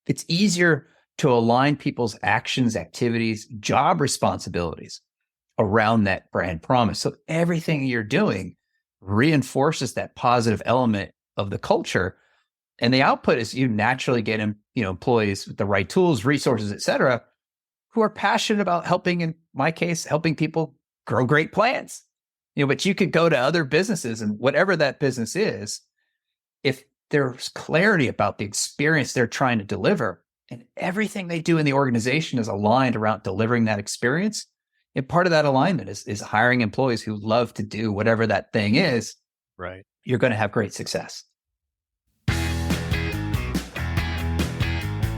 It's easier to align people's actions, activities, job responsibilities around that brand promise. So everything you're doing reinforces that positive element of the culture. And the output is you naturally get employees with the right tools, resources, et cetera, who are passionate about helping, in my case, helping people grow great plans. But you could go to other businesses, and whatever that business is, if there's clarity about the experience they're trying to deliver and everything they do in the organization is aligned around delivering that experience, and part of that alignment is hiring employees who love to do whatever that thing is, right? You're going to have great success.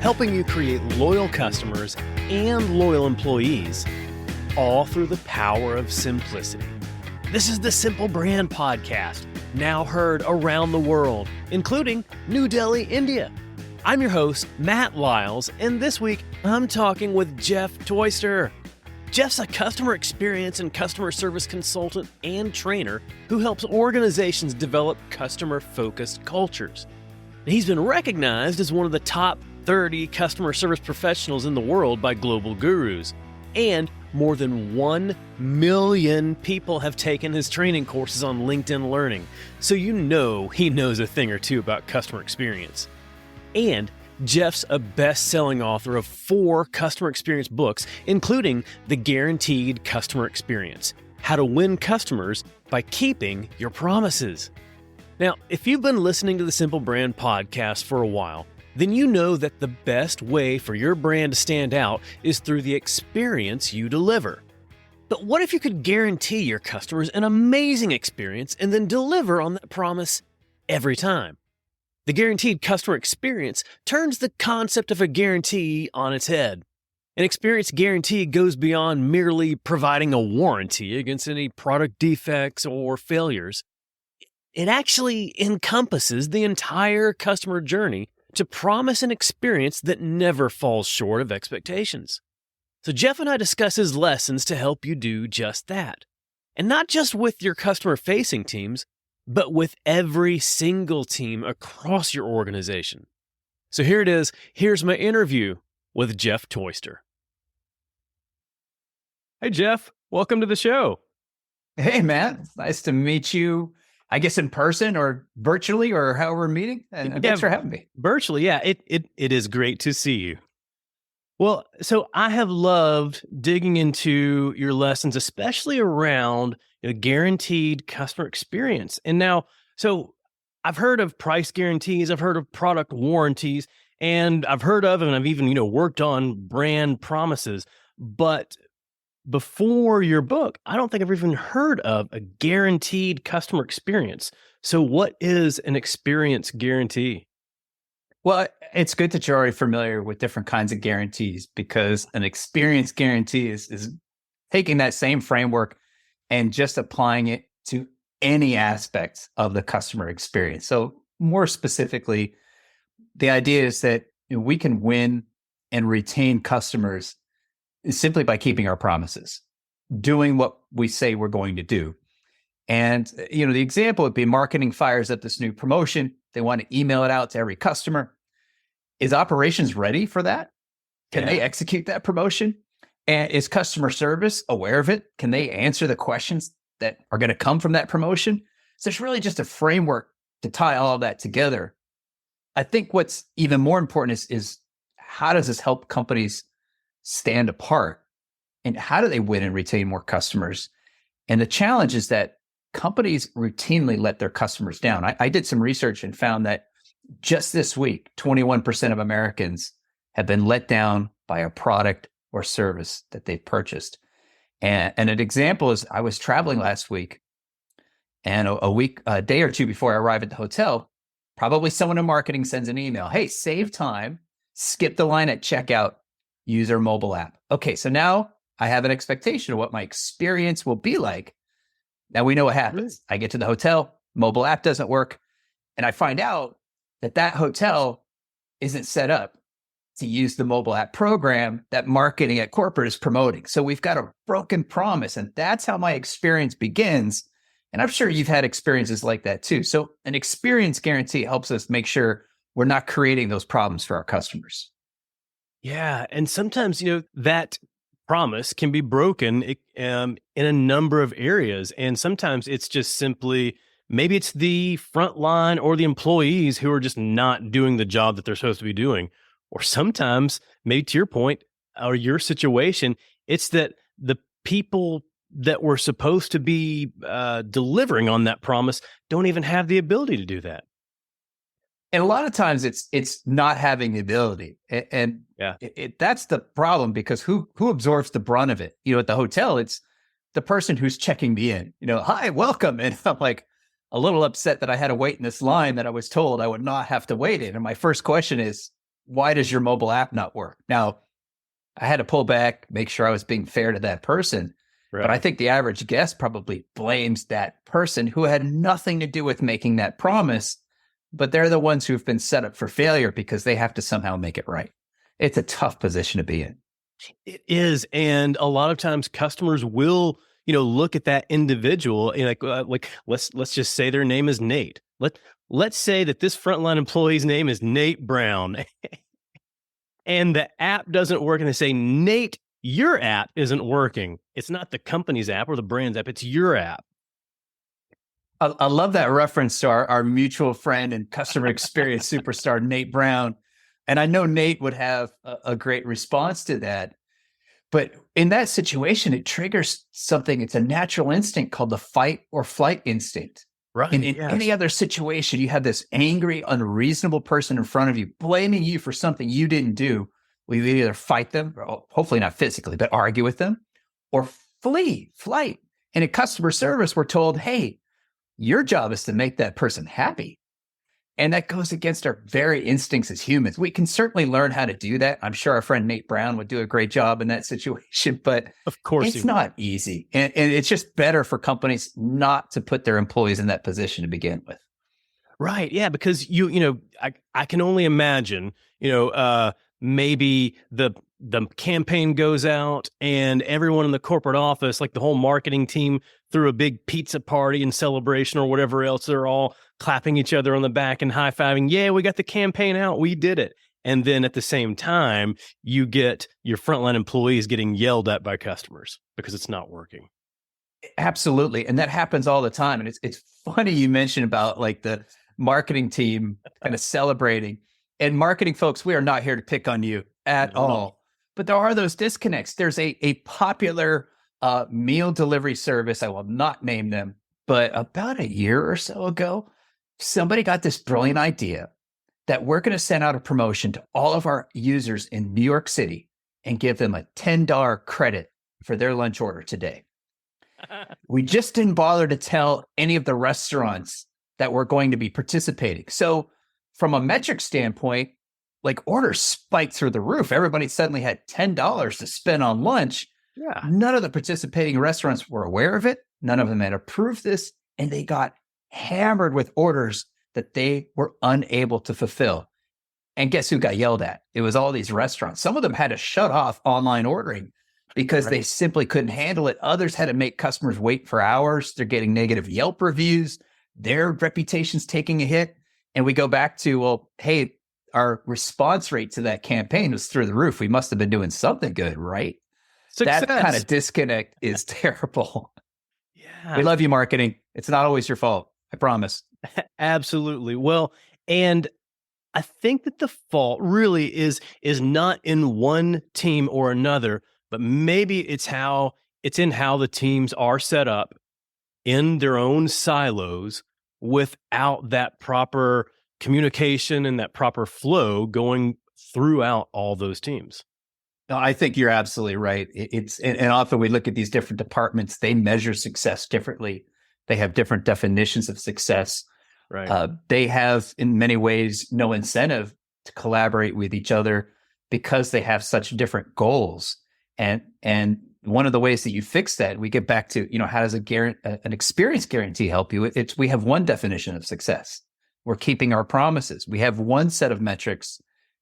Helping you create loyal customers and loyal employees, all through the power of simplicity. This is the Simple Brand Podcast, now heard around the world, including New Delhi, India. I'm your host, Matt Lyles, and this week I'm talking with Jeff Toister. Jeff's a customer experience and customer service consultant and trainer who helps organizations develop customer-focused cultures. He's been recognized as one of the top 30 customer service professionals in the world by global gurus, and more than 1 million people have taken his training courses on LinkedIn Learning, so you know he knows a thing or two about customer experience. And Jeff's a best-selling author of 4 customer experience books, including The Guaranteed Customer Experience: How to Win Customers by Keeping Your Promises. Now, if you've been listening to the Simple Brand Podcast for a while, then you know that the best way for your brand to stand out is through the experience you deliver. But what if you could guarantee your customers an amazing experience and then deliver on that promise every time? The Guaranteed Customer Experience turns the concept of a guarantee on its head. An experience guarantee goes beyond merely providing a warranty against any product defects or failures. It actually encompasses the entire customer journey to promise an experience that never falls short of expectations. So Jeff and I discuss his lessons to help you do just that. And not just with your customer-facing teams, but with every single team across your organization. So here it is. Here's my interview with Jeff Toister. Hey, Jeff. Welcome to the show. Hey, Matt. Nice to meet you, I guess in person or virtually or however we're meeting. And thanks for having me. Virtually, yeah. It is great to see you. Well, so I have loved digging into your lessons, especially around guaranteed customer experience. And now, so I've heard of price guarantees, I've heard of product warranties, and I've heard of, and I've even, worked on brand promises. But before your book, I don't think I've even heard of a guaranteed customer experience. So what is an experience guarantee? Well, it's good that you're already familiar with different kinds of guarantees, because an experience guarantee is taking that same framework and just applying it to any aspect of the customer experience. So more specifically, the idea is that we can win and retain customers simply by keeping our promises, doing what we say we're going to do. And, the example would be marketing fires up this new promotion. They want to email it out to every customer. Is operations ready for that? Can they execute that promotion? And is customer service aware of it? Can they answer the questions that are going to come from that promotion? So it's really just a framework to tie all of that together. I think what's even more important is how does this help companies stand apart? And how do they win and retain more customers? And the challenge is that companies routinely let their customers down. I did some research and found that just this week, 21% of Americans have been let down by a product or service that they've purchased. And an example is I was traveling last week, and a day or two before I arrive at the hotel, probably someone in marketing sends an email. Hey, save time, skip the line at checkout, use our mobile app. Okay, so now I have an expectation of what my experience will be like. Now we know what happens. I get to the hotel, mobile app doesn't work, and I find out that hotel isn't set up to use the mobile app program that marketing at corporate is promoting. So we've got a broken promise, and that's how my experience begins. And I'm sure you've had experiences like that too. So an experience guarantee helps us make sure we're not creating those problems for our customers. Yeah, and sometimes, that promise can be broken in a number of areas. And sometimes it's just simply maybe it's the front line or the employees who are just not doing the job that they're supposed to be doing. Or sometimes, maybe to your point or your situation, it's that the people that were supposed to be delivering on that promise don't even have the ability to do that. And a lot of times it's not having the ability, and Yeah. that's the problem, because who absorbs the brunt of it? At the hotel, it's the person who's checking me in. Hi, welcome, and I'm like a little upset that I had to wait in this line that I was told I would not have to wait in. And my first question is, why does your mobile app not work? Now, I had to pull back, make sure I was being fair to that person. But I Right. think the average guest probably blames that person who had nothing to do with making that promise, but they're the ones who've been set up for failure because they have to somehow make it right. It's a tough position to be in. It is, and a lot of times customers will, look at that individual and like let's just say their name is Nate. Let's say that this frontline employee's name is Nate Brown, and the app doesn't work, and they say, Nate, your app isn't working. It's not the company's app or the brand's app; it's your app. I love that reference to our mutual friend and customer experience superstar, Nate Brown. And I know Nate would have a great response to that. But in that situation, it triggers something. It's a natural instinct called the fight or flight instinct. Right? In any Yes. other situation, you have this angry, unreasonable person in front of you blaming you for something you didn't do. We would either fight them, or hopefully not physically, but argue with them, or flight. And in customer service, we're told, hey, your job is to make that person happy. And that goes against our very instincts as humans. We can certainly learn how to do that. I'm sure our friend Nate Brown would do a great job in that situation, but Of course, it's not easy. And it's just better for companies not to put their employees in that position to begin with. right. Yeah, because I can only imagine, maybe the campaign goes out and everyone in the corporate office, like the whole marketing team, threw a big pizza party and celebration or whatever else. They're all clapping each other on the back and high-fiving. Yeah, we got the campaign out. We did it. And then at the same time, you get your frontline employees getting yelled at by customers because it's not working. Absolutely. And that happens all the time. And it's funny you mentioned about like the marketing team kind of celebrating. And marketing folks, we are not here to pick on you at Not at all. all. But there are those disconnects. There's a popular meal delivery service. I will not name them, but about a year or so ago, somebody got this brilliant idea that we're going to send out a promotion to all of our users in New York City and give them a $10 credit for their lunch order today. We just didn't bother to tell any of the restaurants that were going to be participating. So from a metric standpoint, like orders spiked through the roof. Everybody suddenly had $10 to spend on lunch. Yeah. None of the participating restaurants were aware of it. None of them had approved this, and they got hammered with orders that they were unable to fulfill. And guess who got yelled at? It was all these restaurants. Some of them had to shut off online ordering because they simply couldn't handle it. Others had to make customers wait for hours. They're getting negative Yelp reviews. Their reputation's taking a hit. And we go back to, well, hey, our response rate to that campaign was through the roof. We must have been doing something good, right? Success. That kind of disconnect is terrible. Yeah. We love you, marketing. It's not always your fault. I promise. Absolutely. Well, and I think that the fault really is not in one team or another, but maybe it's in how the teams are set up in their own silos without that proper communication and that proper flow going throughout all those teams. No, I think you're absolutely right. And often we look at these different departments, they measure success differently. They have different definitions of success. Right. They have, in many ways, no incentive to collaborate with each other because they have such different goals. And one of the ways that you fix that, we get back to, how does an experience guarantee help you? We have one definition of success. We're keeping our promises. We have one set of metrics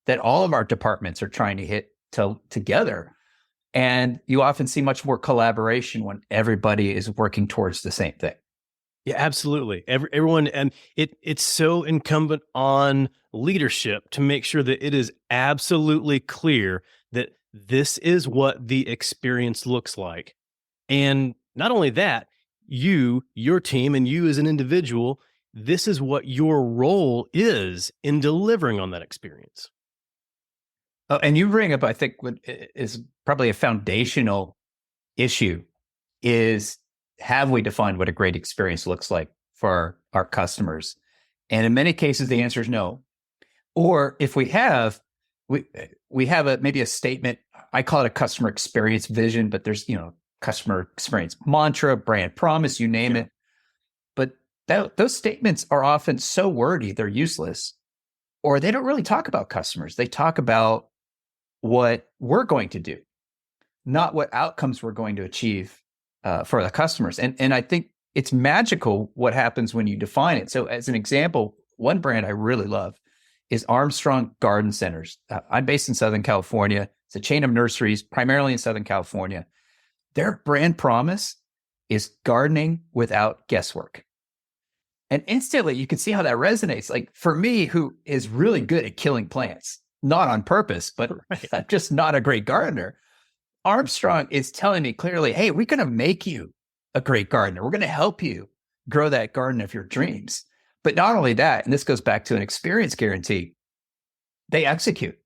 that all of our departments are trying to hit together. And you often see much more collaboration when everybody is working towards the same thing. Yeah, absolutely. Everyone, and it's so incumbent on leadership to make sure that it is absolutely clear that this is what the experience looks like. And not only that, your team, and you as an individual, this is what your role is in delivering on that experience. Oh, and you bring up, I think, what is probably a foundational issue is, have we defined what a great experience looks like for our customers? And in many cases, the answer is no. Or if we have, we have maybe a statement. I call it a customer experience vision, but there's customer experience mantra, brand promise, you name it. But those statements are often so wordy they're useless, or they don't really talk about customers. They talk about what we're going to do, not what outcomes we're going to achieve for the customers. And I think it's magical what happens when you define it. So as an example, one brand I really love is Armstrong Garden Centers. I'm based in Southern California. It's a chain of nurseries, primarily in Southern California. Their brand promise is gardening without guesswork. And instantly you can see how that resonates. Like for me, who is really good at killing plants, not on purpose, but I'm just not a great gardener. Armstrong is telling me clearly, hey, we're going to make you a great gardener. We're going to help you grow that garden of your dreams. But not only that, and this goes back to an experience guarantee, they execute.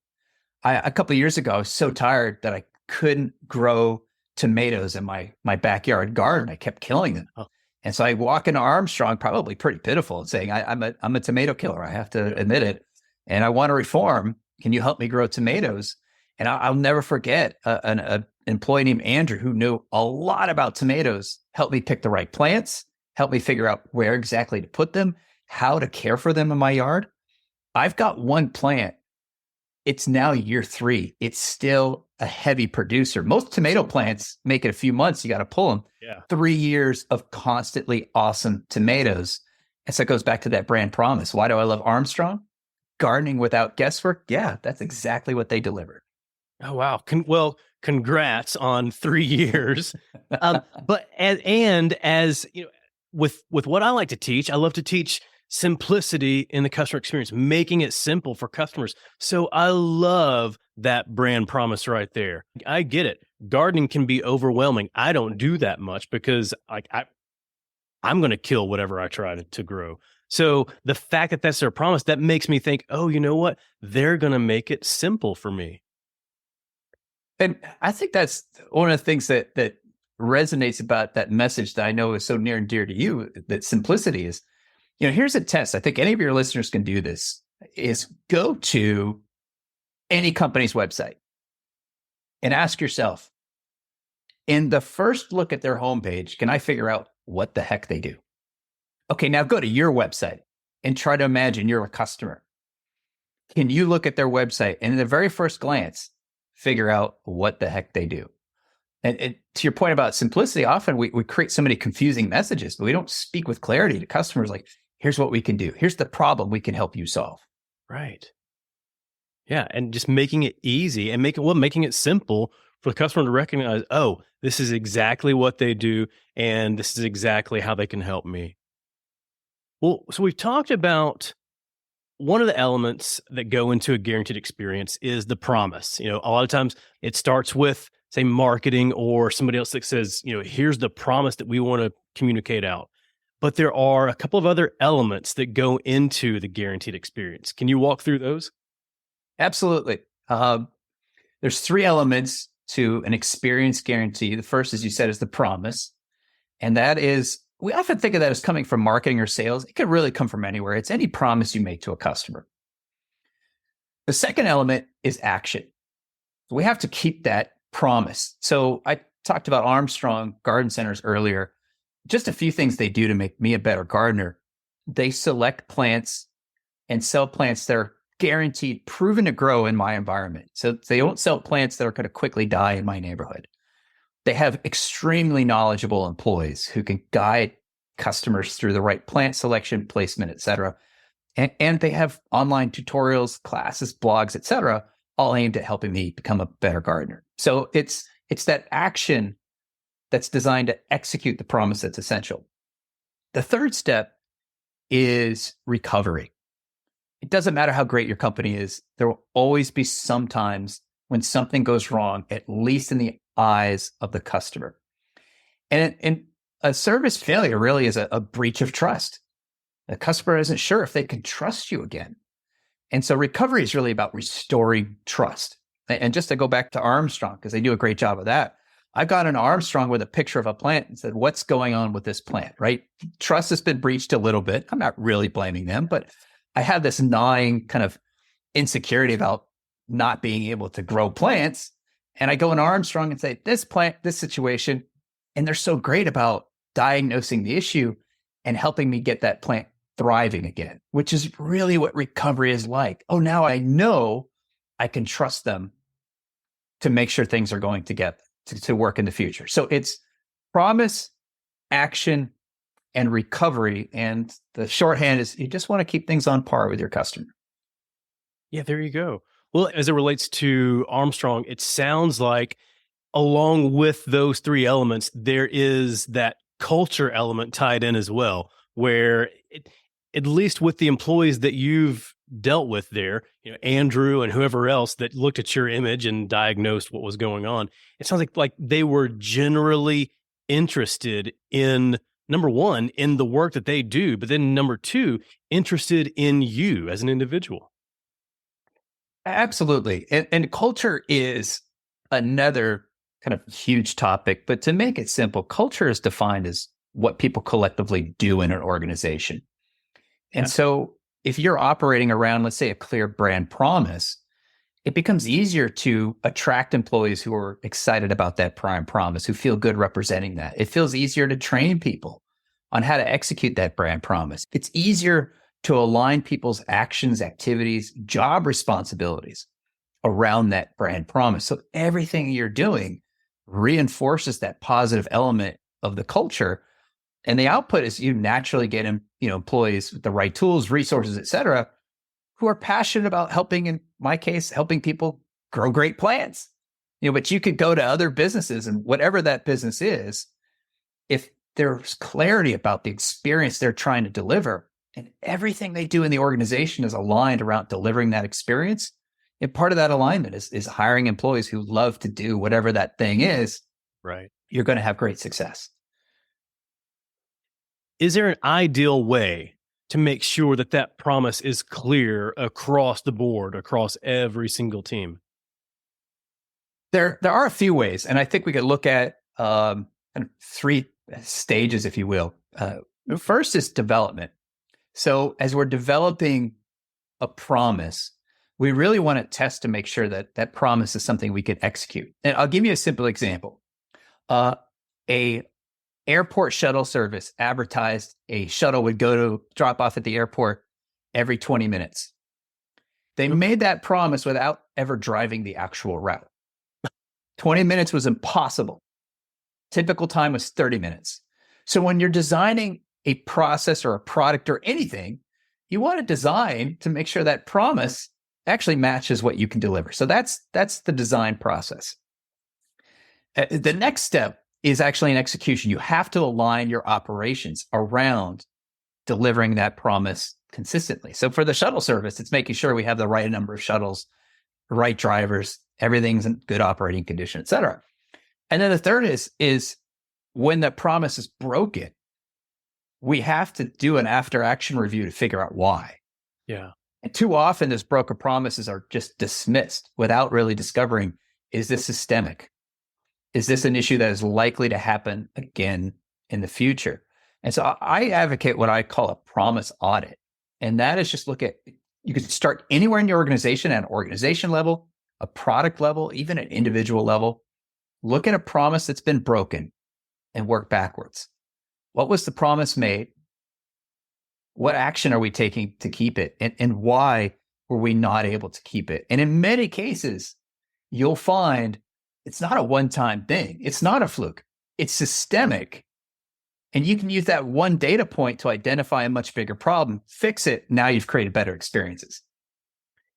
A couple of years ago, I was so tired that I couldn't grow tomatoes in my backyard garden. I kept killing them. Oh. And so I walk into Armstrong, probably pretty pitiful, and saying, I'm a tomato killer. I have to admit it. And I want to reform. Can you help me grow tomatoes? And I'll never forget an employee named Andrew, who knew a lot about tomatoes, helped me pick the right plants, helped me figure out where exactly to put them, how to care for them in my yard. I've got one plant. It's now year 3. It's still a heavy producer. Most tomato plants make it a few months. You got to pull them. Yeah. 3 years of constantly awesome tomatoes. And so it goes back to that brand promise. Why do I love Armstrong? Gardening without guesswork. Yeah, that's exactly what they delivered. Oh, wow. Congrats on 3 years. But as you know, with what I like to teach, I love to teach simplicity in the customer experience, making it simple for customers. So I love that brand promise right there. I get it. Gardening can be overwhelming. I don't do that much because I'm going to kill whatever I try to grow. So the fact that that's their promise, that makes me think, oh, you know what? They're going to make it simple for me. And I think that's one of the things that resonates about that message that I know is so near and dear to you, that simplicity is, here's a test. I think any of your listeners can do this, is go to any company's website and ask yourself, in the first look at their homepage, can I figure out what the heck they do? Okay, now go to your website and try to imagine you're a customer. Can you look at their website and in the very first glance, figure out what the heck they do? And to your point about simplicity, often we create so many confusing messages, but we don't speak with clarity to customers like, here's what we can do. Here's the problem we can help you solve. Right. Yeah. And just making it easy and making it simple for the customer to recognize, oh, this is exactly what they do. And this is exactly how they can help me. Well, so we've talked about one of the elements that go into a guaranteed experience is the promise. A lot of times it starts with, say, marketing or somebody else that says, here's the promise that we want to communicate out. But there are a couple of other elements that go into the guaranteed experience. Can you walk through those? Absolutely. There's 3 elements to an experience guarantee. The first, as you said, is the promise. And that is, we often think of that as coming from marketing or sales. It could really come from anywhere. It's any promise you make to a customer. The second element is action. So we have to keep that promise. So I talked about Armstrong Garden Centers earlier. Just a few things they do to make me a better gardener. They select plants and sell plants that are guaranteed, proven to grow in my environment. So they don't sell plants that are going to quickly die in my neighborhood. They have extremely knowledgeable employees who can guide customers through the right plant selection, placement, et cetera. And they have online tutorials, classes, blogs, et cetera, all aimed at helping me become a better gardener. So it's that action that's designed to execute the promise that's essential. The third step is recovery. It doesn't matter how great your company is. There will always be some times when something goes wrong, at least in the eyes of the customer. And a service failure really is a breach of trust. The customer isn't sure if they can trust you again. And so recovery is really about restoring trust. And just to go back to Armstrong, because they do a great job of that, I got an Armstrong with a picture of a plant and said, what's going on with this plant, right? Trust has been breached a little bit. I'm not really blaming them, but I had this gnawing kind of insecurity about not being able to grow plants. And I go in Armstrong and say, this plant, this situation, and they're so great about diagnosing the issue and helping me get that plant thriving again, which is really what recovery is like. Oh, now I know I can trust them to make sure things are going to work in the future. So it's promise, action, and recovery. And the shorthand is you just want to keep things on par with your customer. Yeah, there you go. Well, as it relates to Armstrong, it sounds like along with those three elements, there is that culture element tied in as well, where at least with the employees that you've dealt with there, Andrew and whoever else that looked at your image and diagnosed what was going on, it sounds like they were generally interested in, number one, in the work that they do, but then number two, interested in you as an individual. Absolutely. And culture is another kind of huge topic, but to make it simple, culture is defined as what people collectively do in an organization. And so if you're operating around, let's say, a clear brand promise, it becomes easier to attract employees who are excited about that brand promise, who feel good representing that. It feels easier to train people on how to execute that brand promise. It's easier to align people's actions, activities, job responsibilities around that brand promise. So everything you're doing reinforces that positive element of the culture. And the output is you naturally get employees with the right tools, resources, et cetera, who are passionate about helping, in my case, helping people grow great plants. But you could go to other businesses, and whatever that business is, if there's clarity about the experience they're trying to deliver, and everything they do in the organization is aligned around delivering that experience, and part of that alignment is hiring employees who love to do whatever that thing is, right? You're going to have great success. Is there an ideal way to make sure that that promise is clear across the board, across every single team? There are a few ways, and I think we could look at kind of three stages, if you will. First is development. So as we're developing a promise, we really want to test to make sure that that promise is something we can execute. And I'll give you a simple example. A airport shuttle service advertised a shuttle would go to drop off at the airport every 20 minutes. They made that promise without ever driving the actual route. 20 minutes was impossible. Typical time was 30 minutes. So when you're designing a process or a product or anything, you want to design to make sure that promise actually matches what you can deliver. So that's the design process. The next step is actually an execution. You have to align your operations around delivering that promise consistently. So for the shuttle service, it's making sure we have the right number of shuttles, the right drivers, everything's in good operating condition, et cetera. And then the third is when the promise is broken, we have to do an after action review to figure out why. Yeah. And too often those broken promises are just dismissed without really discovering, is this systemic? Is this an issue that is likely to happen again in the future? And so I advocate what I call a promise audit. And that is just look at, you can start anywhere in your organization at an organization level, a product level, even an individual level. Look at a promise that's been broken and work backwards. What was the promise made? What action are we taking to keep it? And why were we not able to keep it? And in many cases, you'll find it's not a one-time thing. It's not a fluke. It's systemic. And you can use that one data point to identify a much bigger problem, fix it. Now you've created better experiences.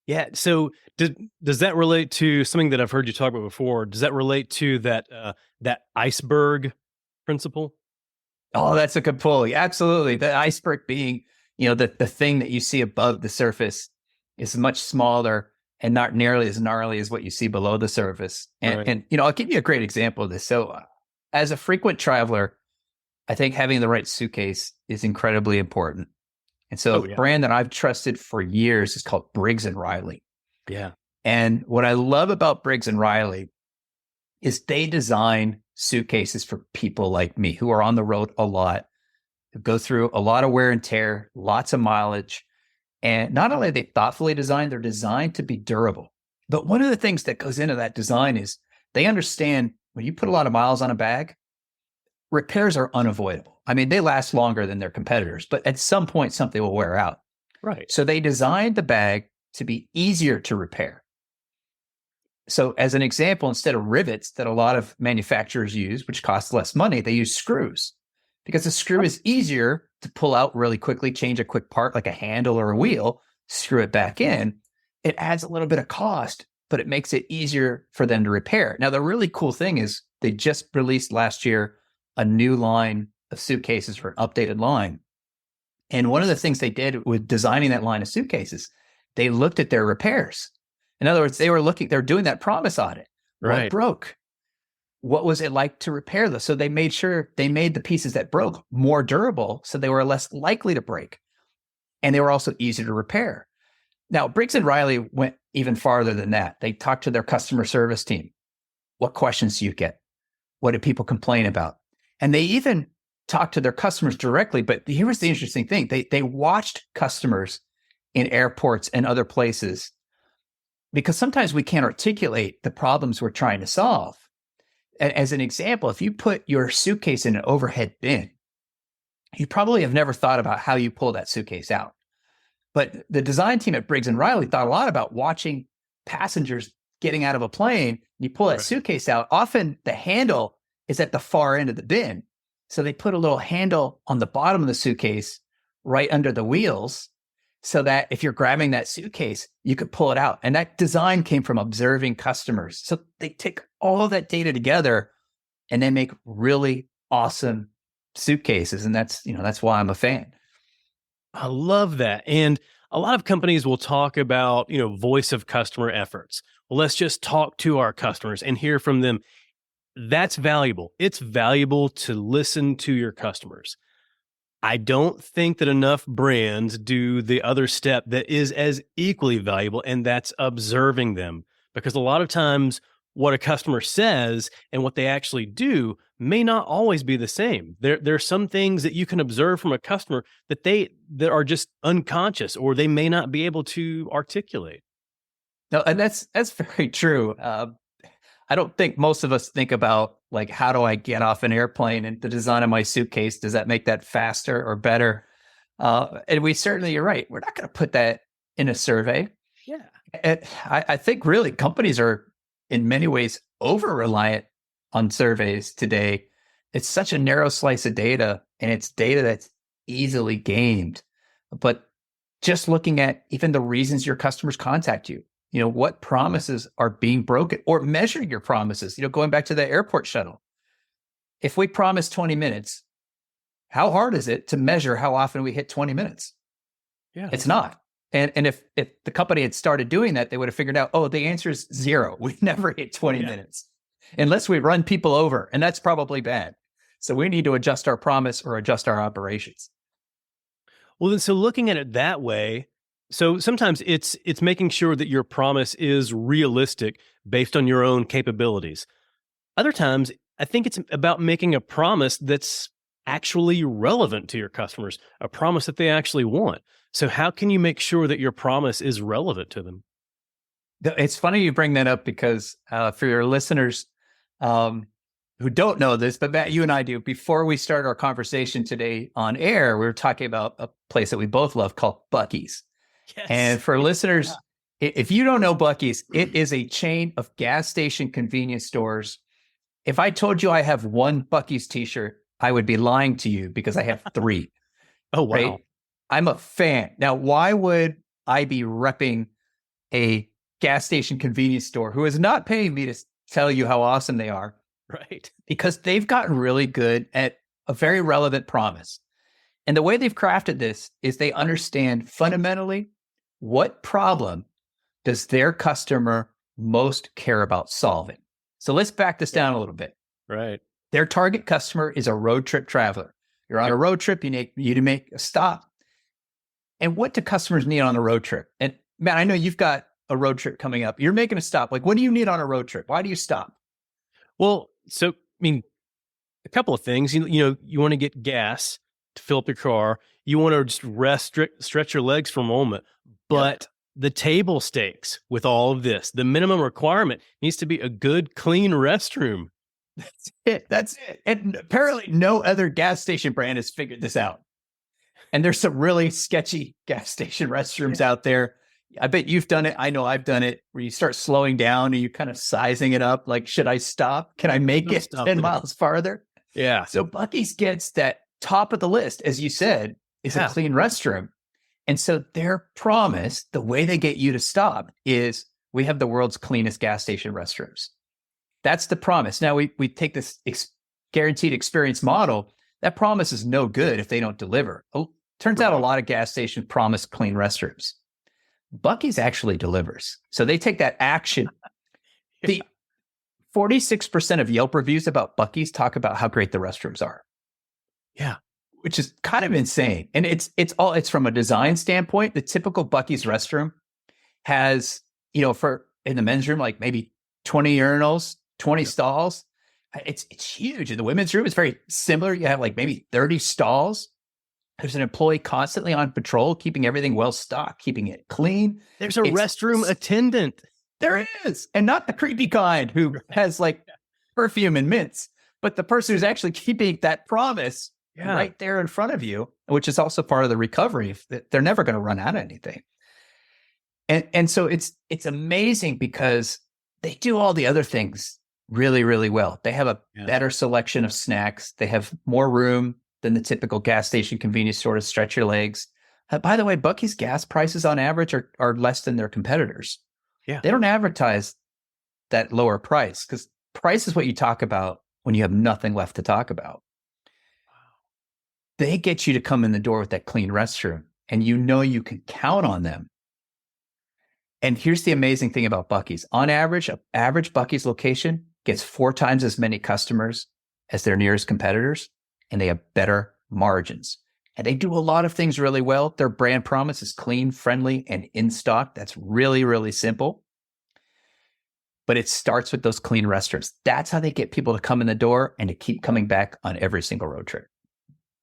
Yeah. So does that relate to something that I've heard you talk about before? Does that relate to that iceberg principle? Oh, that's a good pull. Yeah, absolutely. The iceberg being, the thing that you see above the surface is much smaller and not nearly as gnarly as what you see below the surface. And, Right. and I'll give you a great example of this. So, as a frequent traveler, I think having the right suitcase is incredibly important. And so, Oh a yeah. brand that I've trusted for years is called Briggs and Riley. Yeah. And what I love about Briggs and Riley is they design suitcases for people like me who are on the road a lot, who go through a lot of wear and tear, lots of mileage. And not only are they thoughtfully designed, they're designed to be durable. But one of the things that goes into that design is they understand when you put a lot of miles on a bag, repairs are unavoidable. I mean, they last longer than their competitors, but at some point, something will wear out. Right. So they designed the bag to be easier to repair. So, as an example, instead of rivets that a lot of manufacturers use, which cost less money, they use screws because a screw is easier to pull out really quickly, change a quick part like a handle or a wheel, screw it back in. It adds a little bit of cost, but it makes it easier for them to repair. Now, the really cool thing is they just released last year a new line of suitcases for an updated line. And one of the things they did with designing that line of suitcases, they looked at their repairs. In other words, they're doing that promise audit. What Right. broke? What was it like to repair this? So they made sure they made the pieces that broke more durable so they were less likely to break. And they were also easier to repair. Now, Briggs and Riley went even farther than that. They talked to their customer service team. What questions do you get? What do people complain about? And they even talked to their customers directly. But here was the interesting thing. They watched customers in airports and other places because sometimes we can't articulate the problems we're trying to solve. As an example, if you put your suitcase in an overhead bin, you probably have never thought about how you pull that suitcase out. But the design team at Briggs and Riley thought a lot about watching passengers getting out of a plane. You pull that Right. suitcase out. Often the handle is at the far end of the bin. So they put a little handle on the bottom of the suitcase right under the wheels so that if you're grabbing that suitcase, you could pull it out. And that design came from observing customers. So they take all of that data together and they make really awesome suitcases. And that's why I'm a fan. I love that. And a lot of companies will talk about, voice of customer efforts. Well, let's just talk to our customers and hear from them. That's valuable. It's valuable to listen to your customers. I don't think that enough brands do the other step that is as equally valuable, and that's observing them. Because a lot of times, what a customer says and what they actually do may not always be the same. There are some things that you can observe from a customer that are just unconscious, or they may not be able to articulate. No, and that's very true. I don't think most of us think about like, how do I get off an airplane and the design of my suitcase? Does that make that faster or better? And you're right. We're not going to put that in a survey. Yeah. And I think really companies are in many ways over reliant on surveys today. It's such a narrow slice of data and it's data that's easily gamed. But just looking at even the reasons your customers contact you, what promises are being broken or measuring your promises, going back to the airport shuttle. If we promise 20 minutes, how hard is it to measure how often we hit 20 minutes? Yeah. It's not. And if the company had started doing that, they would have figured out, oh, the answer is 0. We never hit 20 minutes unless we run people over. And that's probably bad. So we need to adjust our promise or adjust our operations. Well, then, so looking at it that way, so sometimes it's making sure that your promise is realistic based on your own capabilities. Other times, I think it's about making a promise that's actually relevant to your customers, a promise that they actually want. So how can you make sure that your promise is relevant to them? It's funny you bring that up because for your listeners who don't know this, but Matt, you and I do, before we started our conversation today on air, we were talking about a place that we both love called Buc-ee's. Yes. And for listeners, if you don't know Buc-ee's, it is a chain of gas station convenience stores. If I told you I have one Buc-ee's t-shirt, I would be lying to you because I have 3. Oh, wow. Right? I'm a fan. Now, why would I be repping a gas station convenience store who is not paying me to tell you how awesome they are? Right. Because they've gotten really good at a very relevant promise. And the way they've crafted this is they understand fundamentally what problem does their customer most care about solving. So let's back this down a little bit. Right. Their target customer is a road trip traveler. You're on a road trip, you need to make a stop. And what do customers need on a road trip? And man, I know you've got a road trip coming up. You're making a stop. Like, what do you need on a road trip? Why do you stop? Well, so, I mean, a couple of things. You want to get gas to fill up your car. You want to just rest, stretch your legs for a moment. But the table stakes with all of this, the minimum requirement needs to be a good, clean restroom. That's it. And apparently no other gas station brand has figured this out. And there's some really sketchy gas station restrooms out there. I bet you've done it. I know I've done it, where you start slowing down and you kind of sizing it up. Like, should I stop? Can I make it 10 miles farther? Yeah. So Buc-ee's gets that top of the list, as you said, is a clean restroom. And so their promise, the way they get you to stop, is we have the world's cleanest gas station restrooms. That's the promise. Now we take this guaranteed experience model. That promise is no good if they don't deliver. Oh, turns out a lot of gas stations promise clean restrooms. Buc-ee's actually delivers. So they take that action. The 46% of Yelp reviews about Buc-ee's talk about how great the restrooms are. Yeah. Which is kind of insane. And it's from a design standpoint. The typical Buc-ee's restroom has, for in the men's room, like maybe 20 urinals, 20 stalls. It's huge. In the women's room, it's very similar. You have like maybe 30 stalls. There's an employee constantly on patrol, keeping everything well stocked, keeping it clean. There's a restroom attendant. There is. And not the creepy kind who has like perfume and mints, but the person who's actually keeping that promise right there in front of you, which is also part of the recovery. They're never going to run out of anything. And so it's amazing because they do all the other things really, really well. They have a better selection of snacks. They have more room than the typical gas station convenience store to stretch your legs. By the way, Buc-ee's gas prices on average are less than their competitors. Yeah. They don't advertise that lower price because price is what you talk about when you have nothing left to talk about. They get you to come in the door with that clean restroom, and you can count on them. And here's the amazing thing about Buc-ee's. On average, an average Buc-ee's location gets 4 times as many customers as their nearest competitors, and they have better margins. And they do a lot of things really well. Their brand promise is clean, friendly, and in stock. That's really, really simple. But it starts with those clean restrooms. That's how they get people to come in the door and to keep coming back on every single road trip.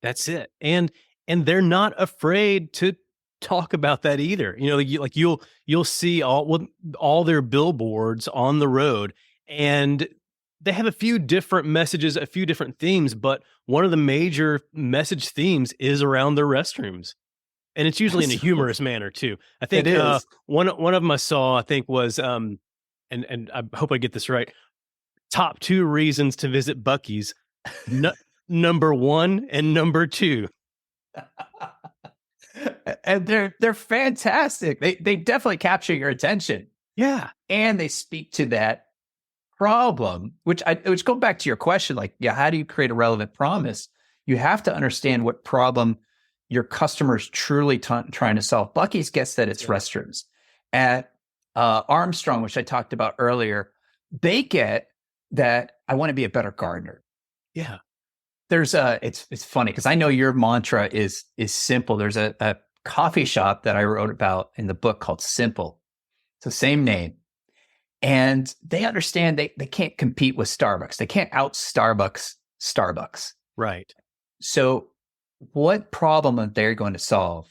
That's it. And they're not afraid to talk about that either. You'll see all their billboards on the road, and they have a few different messages, a few different themes, but one of the major message themes is around their restrooms. And it's usually in a humorous manner too. I think one of them I saw, I think was, and I hope I get this right, top 2 reasons to visit Buc-ee's, number 1 and number 2. And they're fantastic. They definitely capture your attention. Yeah. And they speak to that problem, which go back to your question, like, how do you create a relevant promise? You have to understand what problem your customer's truly trying to solve. Buc-ee's gets that it's restrooms. At Armstrong, which I talked about earlier, they get that I want to be a better gardener. Yeah. There's it's funny because I know your mantra is simple. There's a coffee shop that I wrote about in the book called Simple. It's the same name. And they understand they can't compete with Starbucks. They can't out Starbucks. Right. So what problem are they going to solve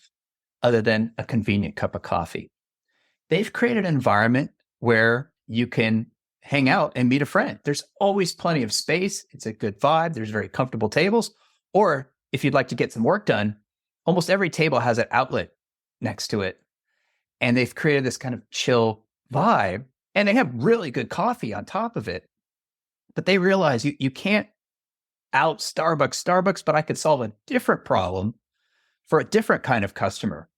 other than a convenient cup of coffee? They've created an environment where you can hang out and meet a friend. There's always plenty of space. It's a good vibe. There's very comfortable tables. Or if you'd like to get some work done, almost every table has an outlet next to it. And they've created this kind of chill vibe. And they have really good coffee on top of it. But they realize you can't out Starbucks, but I could solve a different problem for a different kind of customer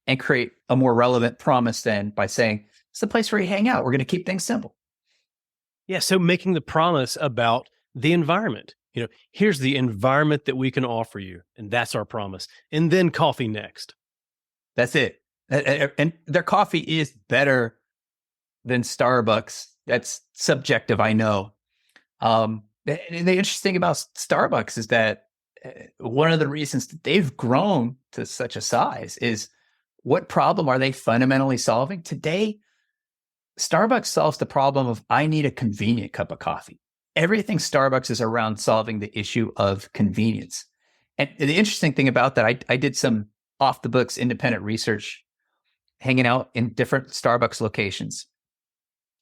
and create a more relevant promise than by saying, it's the place where you hang out. We're going to keep things simple. Yeah. So making the promise about the environment. Here's the environment that we can offer you, and that's our promise. And then coffee next. That's it. And their coffee is better than Starbucks. That's subjective, I know. And the interesting thing about Starbucks is that one of the reasons that they've grown to such a size is, what problem are they fundamentally solving? Today, Starbucks solves the problem of, I need a convenient cup of coffee. Everything Starbucks is around solving the issue of convenience. And the interesting thing about that, I did some off the books independent research hanging out in different Starbucks locations.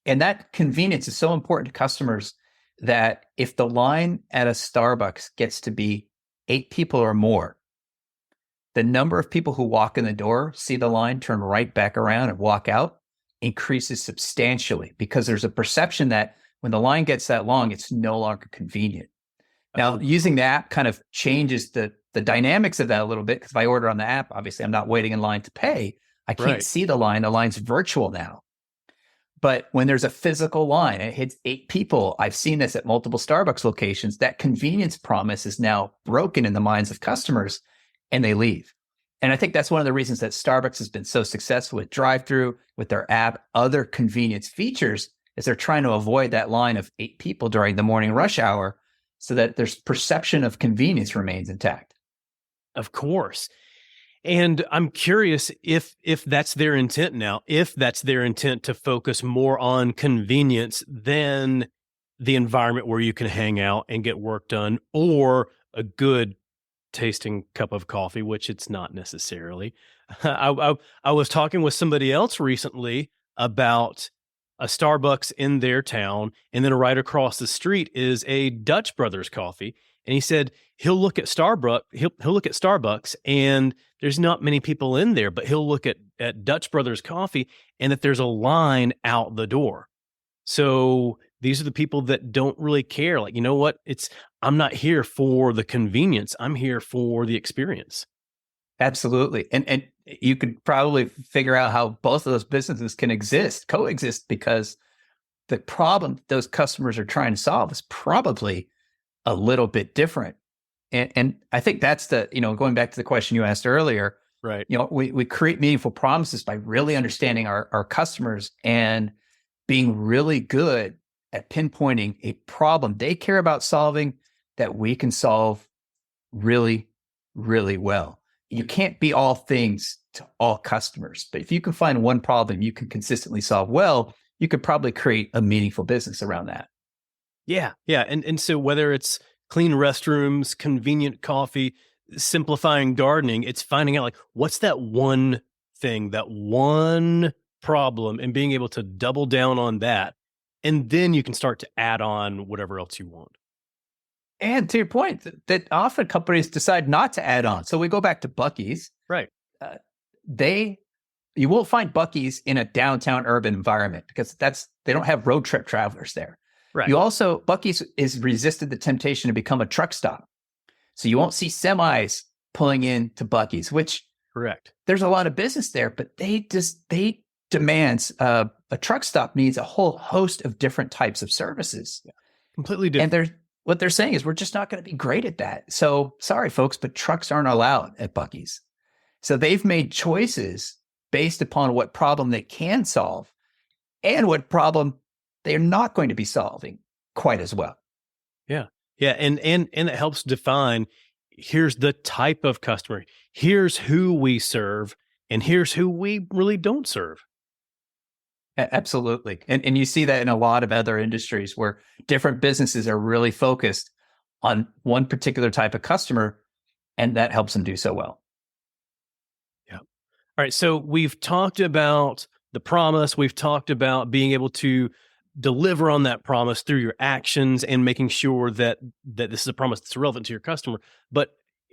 And that convenience is so important to customers that if the line at a Starbucks gets to be 8 people or more, the number of people who walk in the door, see the line, turn right back around and walk out increases substantially, because there's a perception that when the line gets that long, it's no longer convenient. Now, using the app kind of changes the dynamics of that a little bit, because if I order on the app, obviously I'm not waiting in line to pay. I can't see the line. The line's virtual now. But when there's a physical line, it hits 8 people. I've seen this at multiple Starbucks locations. That convenience promise is now broken in the minds of customers, and they leave. And I think that's one of the reasons that Starbucks has been so successful with drive-through, with their app, other convenience features, is they're trying to avoid that line of 8 people during the morning rush hour, so that their perception of convenience remains intact. Of course. And I'm curious if that's their intent now, if that's their intent to focus more on convenience than the environment where you can hang out and get work done, or a good tasting cup of coffee, which it's not necessarily. I was talking with somebody else recently about a Starbucks in their town, and then right across the street is a Dutch Brothers coffee. And he said he'll look at Starbucks, and there's not many people in there, but he'll look at Dutch Brothers coffee, and that there's a line out the door. So these are the people that don't really care. Like, you know what? I'm not here for the convenience. I'm here for the experience. Absolutely. And you could probably figure out how both of those businesses can coexist, because the problem those customers are trying to solve is probably a little bit different. And I think that's going back to the question you asked earlier, right? We create meaningful promises by really understanding our customers and being really good at pinpointing a problem they care about solving that we can solve really, really well. You can't be all things to all customers, but if you can find one problem you can consistently solve well, you could probably create a meaningful business around that. Yeah. Yeah. And so whether it's clean restrooms, convenient coffee, simplifying gardening, it's finding out, like, what's that one thing, that one problem, and being able to double down on that. And then you can start to add on whatever else you want. And to your point, that often companies decide not to add on. So we go back to Buc-ee's. Right. You won't find Buc-ee's in a downtown urban environment, because they don't have road trip travelers there. Right. Buc-ee's is resisted the temptation to become a truck stop. So you won't see semis pulling into Buc-ee's, which, correct, there's a lot of business there, but they demands a truck stop needs a whole host of different types of services. Yeah. Completely different. And what they're saying is, we're just not going to be great at that. So sorry, folks, but trucks aren't allowed at Buc-ee's. So they've made choices based upon what problem they can solve and what problem they're not going to be solving quite as well. Yeah. Yeah. And it helps define, here's the type of customer, here's who we serve, and here's who we really don't serve. Absolutely. And you see that in a lot of other industries where different businesses are really focused on one particular type of customer, and that helps them do so well. Yeah. All right. So we've talked about the promise. We've talked about being able to deliver on that promise through your actions and making sure that this is a promise that's relevant to your customer. But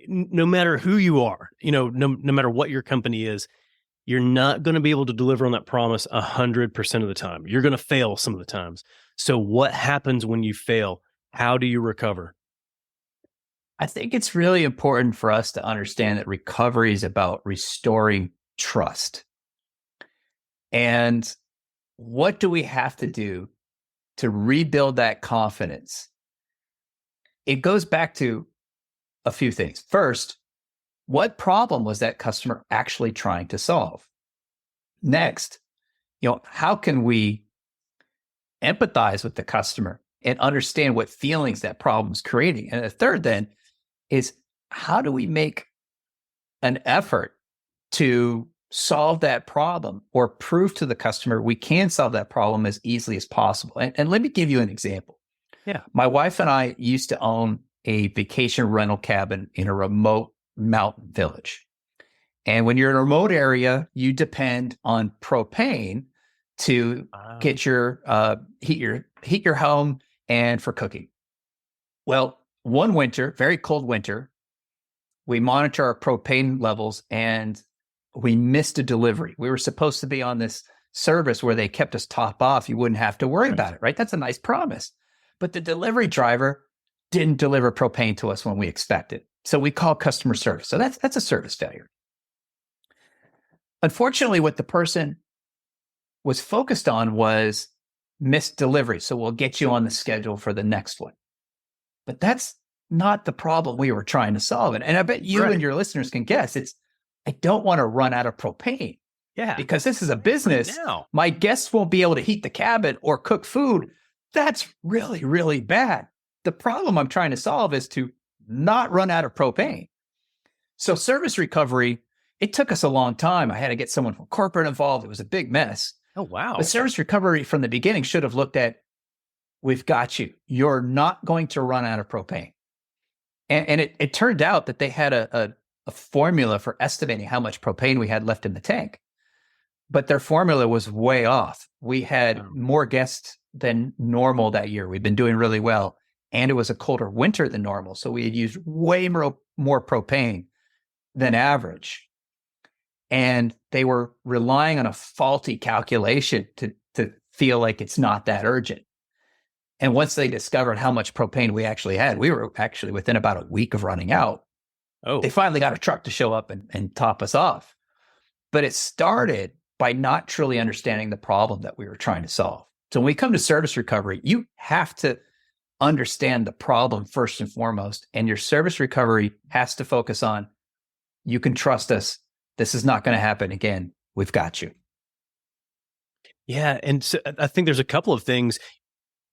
no matter who you are, no matter what your company is, you're not going to be able to deliver on that promise 100% of the time. You're going to fail some of the times. So what happens when you fail? How do you recover? I think it's really important for us to understand that recovery is about restoring trust. And what do we have to do to rebuild that confidence? it goes back to a few things. First, what problem was that customer actually trying to solve? Next, how can we empathize with the customer and understand what feelings that problem is creating? And the third then is, how do we make an effort to solve that problem or prove to the customer we can solve that problem as easily as possible? And let me give you an example. Yeah. My wife and I used to own a vacation rental cabin in a remote mountain village. And when you're in a remote area, you depend on propane to get your heat your home and for cooking. Well, one winter, very cold winter, we monitor our propane levels and we missed a delivery. We were supposed to be on this service where they kept us top off. You wouldn't have to worry about it, right? That's a nice promise. But the delivery driver didn't deliver propane to us when we expected. So we called customer service. So that's a service failure. Unfortunately, what the person was focused on was missed delivery. So we'll get you on the schedule for the next one. But that's not the problem we were trying to solve. And I bet you and your listeners can guess, I don't want to run out of propane. Yeah. Because this is a business. Right now. My guests won't be able to heat the cabin or cook food. That's really, really bad. The problem I'm trying to solve is to not run out of propane. So service recovery, it took us a long time. I had to get someone from corporate involved. It was a big mess. Oh, wow. But service recovery from the beginning should have looked at, we've got you. You're not going to run out of propane. And it turned out that they had a formula for estimating how much propane we had left in the tank. But their formula was way off. We had more guests than normal that year. We'd been doing really well. And it was a colder winter than normal. So we had used way more propane than average. And they were relying on a faulty calculation to feel like it's not that urgent. And once they discovered how much propane we actually had, we were actually within about a week of running out. Oh. They finally got a truck to show up and top us off. But it started by not truly understanding the problem that we were trying to solve. So when we come to service recovery, you have to understand the problem first and foremost. And your service recovery has to focus on, you can trust us. This is not going to happen again. We've got you. Yeah. And so I think there's a couple of things.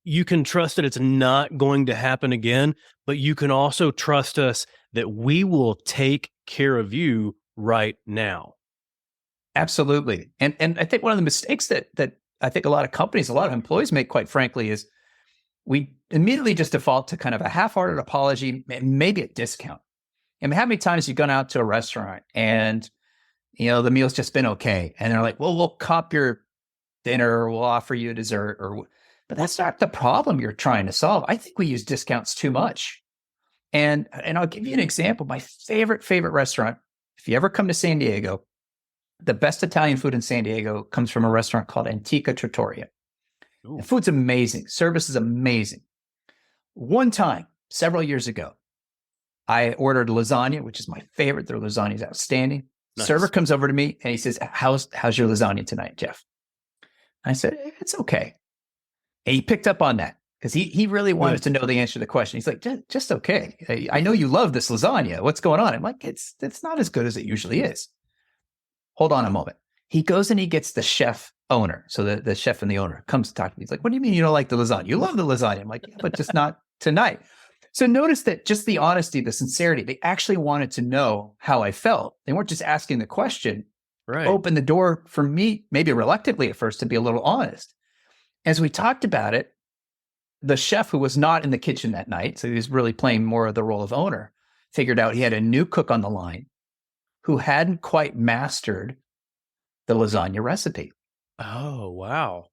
You can trust that it's not going to happen again, but you can also trust us that we will take care of you right now. Absolutely. And I think one of the mistakes that I think a lot of companies, a lot of employees make, quite frankly, is we immediately just default to kind of a half-hearted apology, maybe a discount. I mean, how many times you've gone out to a restaurant and, the meal's just been okay. And they're like, well, we'll comp your dinner, or we'll offer you a dessert, but that's not the problem you're trying to solve. I think we use discounts too much. And I'll give you an example. My favorite restaurant, if you ever come to San Diego, the best Italian food in San Diego comes from a restaurant called Antica Trattoria. The food's amazing. Service is amazing. One time, several years ago, I ordered lasagna, which is my favorite. Their lasagna is outstanding. Nice. Server comes over to me and he says, how's your lasagna tonight, Jeff? I said, it's okay. And he picked up on that because he really wanted to know the answer to the question. He's like, just okay. I know you love this lasagna. What's going on? I'm like, it's not as good as it usually is. Hold on a moment. He goes and he gets the chef owner. So the chef and the owner comes to talk to me. He's like, what do you mean you don't like the lasagna? You love the lasagna. I'm like, yeah, but just not tonight. So notice that just the honesty, the sincerity, they actually wanted to know how I felt. They weren't just asking the question. Right. Open the door for me, maybe reluctantly at first, to be a little honest. As we talked about it, the chef, who was not in the kitchen that night, so he was really playing more of the role of owner, figured out he had a new cook on the line who hadn't quite mastered the lasagna recipe. Oh, wow.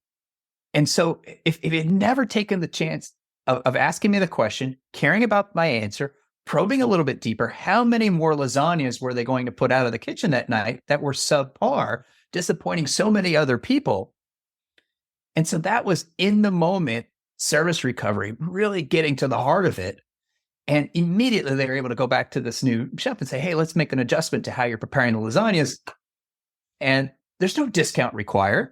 And so if he had never taken the chance of asking me the question, caring about my answer, probing a little bit deeper, how many more lasagnas were they going to put out of the kitchen that night that were subpar, disappointing so many other people? And so that was in the moment service recovery, really getting to the heart of it. And immediately they were able to go back to this new chef and say, hey, let's make an adjustment to how you're preparing the lasagnas. And there's no discount required.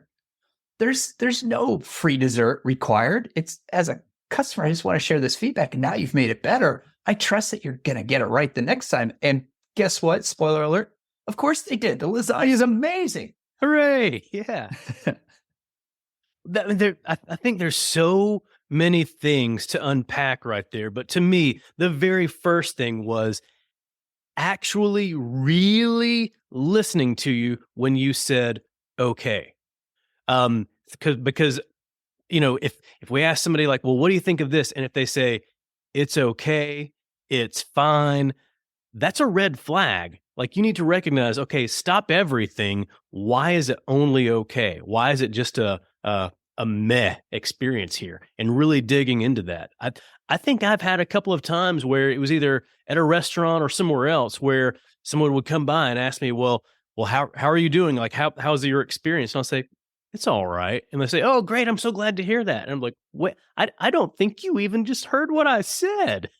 There's no free dessert required. It's as a customer, I just want to share this feedback. And now you've made it better. I trust that you're going to get it right the next time. And guess what? Spoiler alert. Of course they did. The lasagna is amazing. Hooray. Yeah. I think there's so many things to unpack right there. But to me, the very first thing was actually really listening to you when you said, okay. Because if we ask somebody like, well, what do you think of this? And if they say, it's okay, it's fine, that's a red flag. Like, you need to recognize, okay, stop everything. Why is it only okay? Why is it just a meh experience here? And really digging into that. I think I've had a couple of times where it was either at a restaurant or somewhere else where someone would come by and ask me, well, how are you doing? Like, how's your experience? And I'll say, it's all right. And they say, oh, great, I'm so glad to hear that. And I'm like, wait, I don't think you even just heard what I said.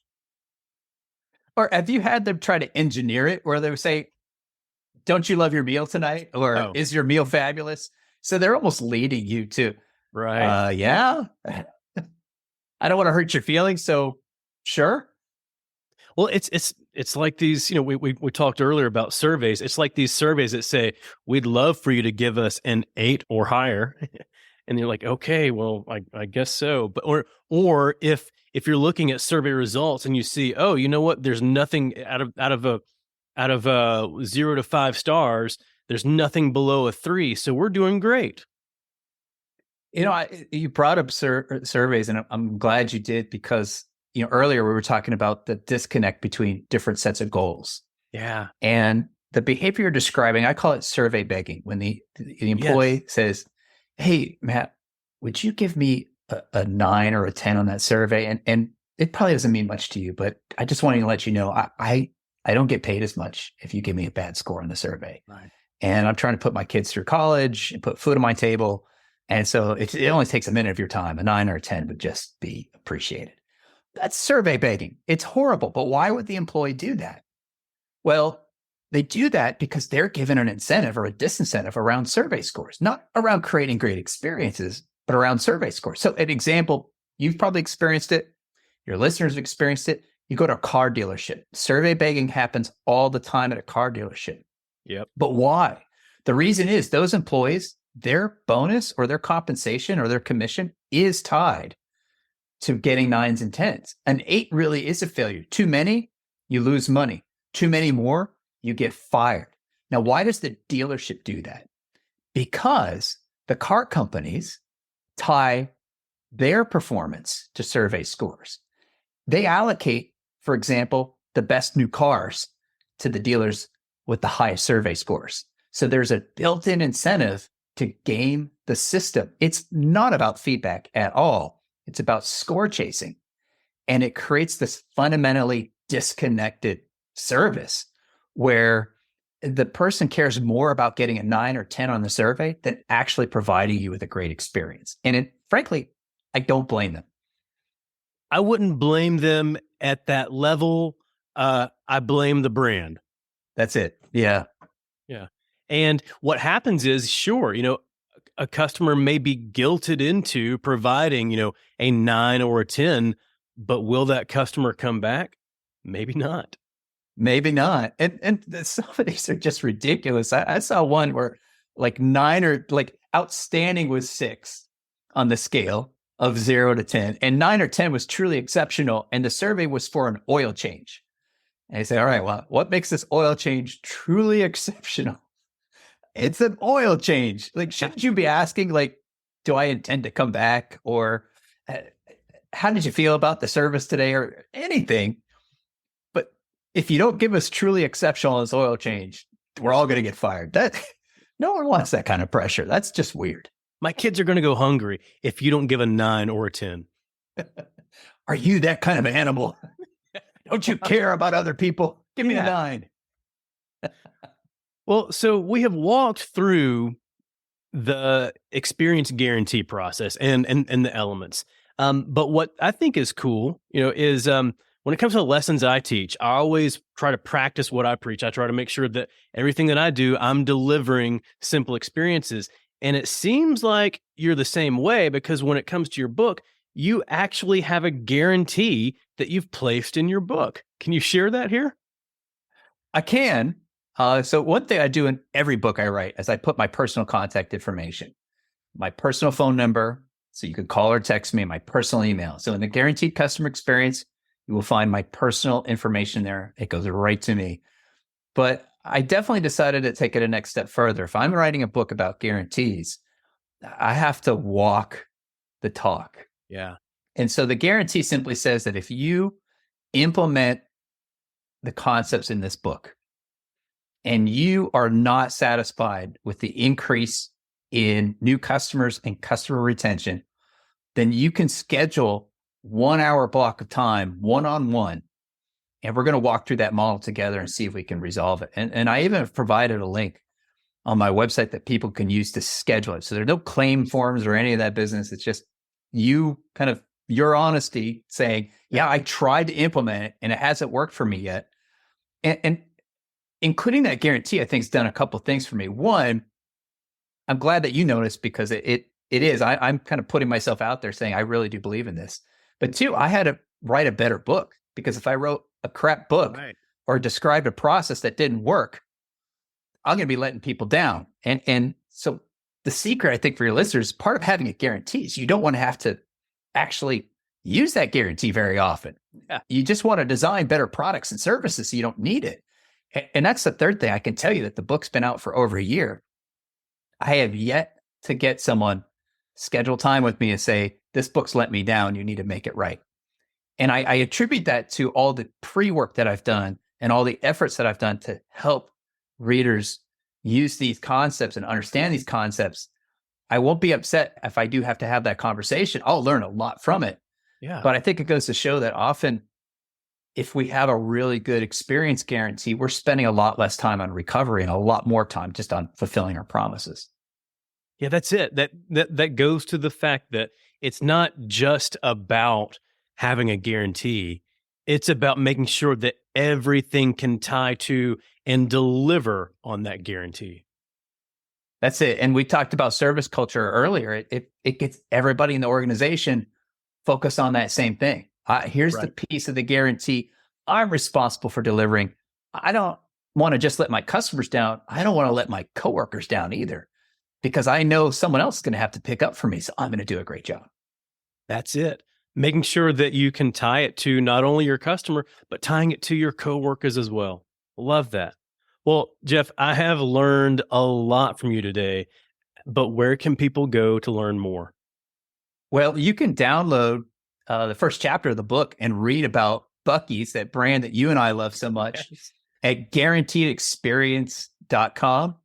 Or have you had them try to engineer it where they would say, don't you love your meal tonight? Or is your meal fabulous? So they're almost leading you to, right. Yeah, I don't want to hurt your feelings. So sure. Well, it's like these, we talked earlier about surveys. It's like these surveys that say, we'd love for you to give us an 8 or higher. And you're like, okay, well, I guess so. But, or if you're looking at survey results and you see, oh, you know what, there's nothing out of 0 to 5 stars, there's nothing below a 3. So we're doing great. You brought up surveys, and I'm glad you did, because earlier we were talking about the disconnect between different sets of goals. Yeah. And the behavior you're describing, I call it survey begging. When the employee says, hey, Matt, would you give me a 9 or a 10 on that survey? And it probably doesn't mean much to you, but I just wanted to let you know, I don't get paid as much if you give me a bad score on the survey. Right. And I'm trying to put my kids through college and put food on my table. And so it only takes a minute of your time. A 9 or a 10 would just be appreciated. That's survey begging. It's horrible. But why would the employee do that? Well, they do that because they're given an incentive or a disincentive around survey scores, not around creating great experiences, but around survey scores. So an example, you've probably experienced it. Your listeners have experienced it. You go to a car dealership. Survey begging happens all the time at a car dealership. Yep. But why? The reason is those employees, their bonus or their compensation or their commission is tied to getting 9s and 10s. An 8 really is a failure. Too many, you lose money. Too many more, you get fired. Now, why does the dealership do that? Because the car companies tie their performance to survey scores. They allocate, for example, the best new cars to the dealers with the highest survey scores. So there's a built-in incentive to game the system. It's not about feedback at all. It's about score chasing. And it creates this fundamentally disconnected service where the person cares more about getting a 9 or 10 on the survey than actually providing you with a great experience. And frankly, I don't blame them. I wouldn't blame them at that level. I blame the brand. That's it. Yeah. Yeah. And what happens is, sure, a customer may be guilted into providing, a 9 or a 10, but will that customer come back? Maybe not. Maybe not. And some of these are just ridiculous. I saw one where like 9 or like outstanding was 6 on the scale of 0 to 10, and 9 or 10 was truly exceptional. And the survey was for an oil change. And I say, all right, well, what makes this oil change truly exceptional? It's an oil change. Like, shouldn't you be asking, like, do I intend to come back? Or how did you feel about the service today, or anything? But if you don't give us truly exceptional as oil change, we're all going to get fired. No one wants that kind of pressure. That's just weird. My kids are going to go hungry if you don't give a 9 or a 10. Are you that kind of animal? Don't you care about other people? Give me a 9. Well, so we have walked through the experience guarantee process and the elements. But what I think is cool, is when it comes to the lessons I teach, I always try to practice what I preach. I try to make sure that everything that I do, I'm delivering simple experiences. And it seems like you're the same way, because when it comes to your book, you actually have a guarantee that you've placed in your book. Can you share that here? I can. So one thing I do in every book I write is I put my personal contact information, my personal phone number, so you can call or text me, my personal email. So in the guaranteed customer experience, you will find my personal information there. It goes right to me. But I definitely decided to take it a next step further. If I'm writing a book about guarantees, I have to walk the talk. Yeah. And so the guarantee simply says that if you implement the concepts in this book and you are not satisfied with the increase in new customers and customer retention, then you can schedule 1 hour block of time, one-on-one, and we're going to walk through that model together and see if we can resolve it. And I even provided a link on my website that people can use to schedule it. So there are no claim forms or any of that business. It's just you kind of your honesty saying, yeah, I tried to implement it and it hasn't worked for me yet. And including that guarantee, I think has done a couple of things for me. One, I'm glad that you noticed because it is. I'm kind of putting myself out there saying I really do believe in this. But two, I had to write a better book because if I wrote a crap book or described a process that didn't work, I'm going to be letting people down. And so the secret, I think, for your listeners, part of having a guarantee is you don't want to have to actually use that guarantee very often. Yeah. You just want to design better products and services so you don't need it. And that's the third thing. I can tell you that the book's been out for over a year. I have yet to get someone schedule time with me and say, this book's let me down. You need to make it right. And I attribute that to all the pre-work that I've done and all the efforts that I've done to help readers use these concepts and understand these concepts. I won't be upset if I do have to have that conversation. I'll learn a lot from it. Yeah. But I think it goes to show that often if we have a really good experience guarantee, we're spending a lot less time on recovery and a lot more time just on fulfilling our promises. Yeah, that's it. That goes to the fact that it's not just about having a guarantee. It's about making sure that everything can tie to and deliver on that guarantee. That's it. And we talked about service culture earlier. It gets everybody in the organization focused on that same thing. Here's the piece of the guarantee I'm responsible for delivering. I don't want to just let my customers down. I don't want to let my coworkers down either, because I know someone else is going to have to pick up for me. So I'm going to do a great job. That's it. Making sure that you can tie it to not only your customer, but tying it to your coworkers as well. Love that. Well, Jeff, I have learned a lot from you today, but where can people go to learn more? Well, you can download the first chapter of the book and read about Buc-ee's, that brand that you and I love so much, at guaranteedexperience.com.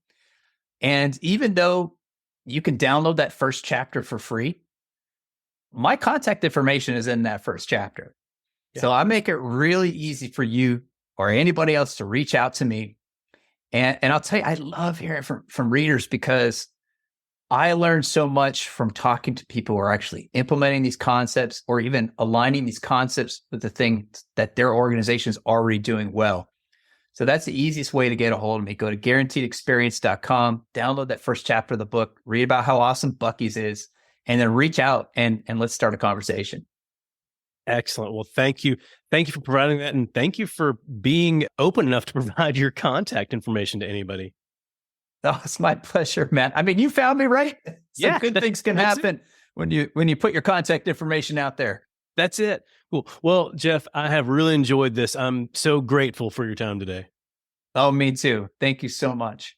And even though you can download that first chapter for free, my contact information is in that first chapter. Yeah. So I make it really easy for you or anybody else to reach out to me. And I'll tell you, I love hearing from readers because I learned so much from talking to people who are actually implementing these concepts or even aligning these concepts with the things that their organization is already doing well. So that's the easiest way to get a hold of me. Go to guaranteedexperience.com, download that first chapter of the book, read about how awesome Buc-ee's is, and then reach out and let's start a conversation. Excellent. Well, thank you. Thank you for providing that. And thank you for being open enough to provide your contact information to anybody. Oh, it's my pleasure, man. I mean, you found me, right? So good things can happen when you put your contact information out there. That's it. Cool. Well, Jeff, I have really enjoyed this. I'm so grateful for your time today. Oh, me too. Thank you so much.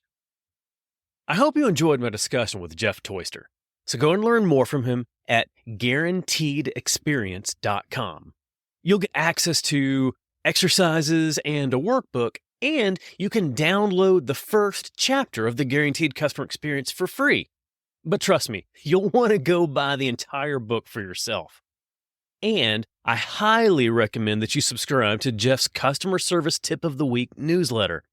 I hope you enjoyed my discussion with Jeff Toister. So go and learn more from him at guaranteedexperience.com. You'll get access to exercises and a workbook, and you can download the first chapter of the Guaranteed Customer Experience for free. But trust me, you'll want to go buy the entire book for yourself. And I highly recommend that you subscribe to Jeff's Customer Service Tip of the Week newsletter.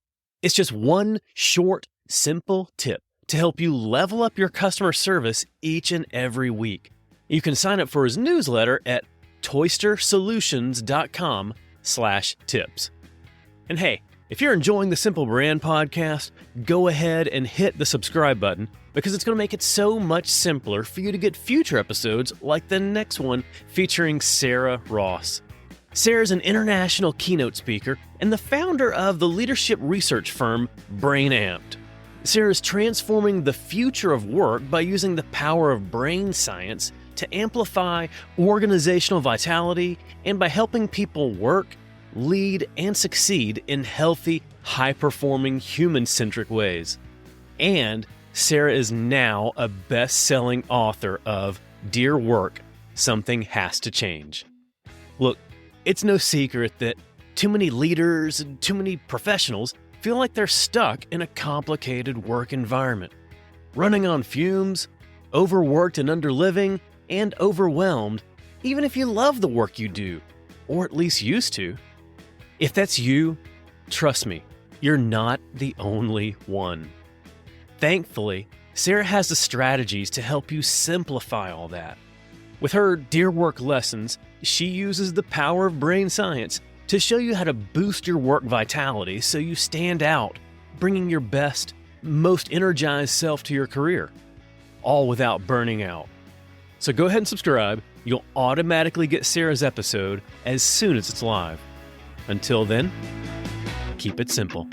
It's just one short, simple tip to help you level up your customer service each and every week. You can sign up for his newsletter at toistersolutions.com/tips. And hey, if you're enjoying the Simple Brand Podcast, go ahead and hit the subscribe button because it's going to make it so much simpler for you to get future episodes like the next one featuring Sarah Ross. Sarah's an international keynote speaker and the founder of the leadership research firm Brain Amped. Sarah's transforming the future of work by using the power of brain science to amplify organizational vitality and by helping people work, lead, and succeed in healthy, high-performing, human-centric ways. And Sarah is now a best-selling author of Dear Work, Something Has to Change. Look, it's no secret that too many leaders and too many professionals feel like they're stuck in a complicated work environment, running on fumes, overworked and underliving, and overwhelmed, even if you love the work you do, or at least used to. If that's you, trust me, you're not the only one. Thankfully, Sarah has the strategies to help you simplify all that. With her Dear Work lessons, she uses the power of brain science to show you how to boost your work vitality so you stand out, bringing your best, most energized self to your career, all without burning out. So go ahead and subscribe. You'll automatically get Sarah's episode as soon as it's live. Until then, keep it simple.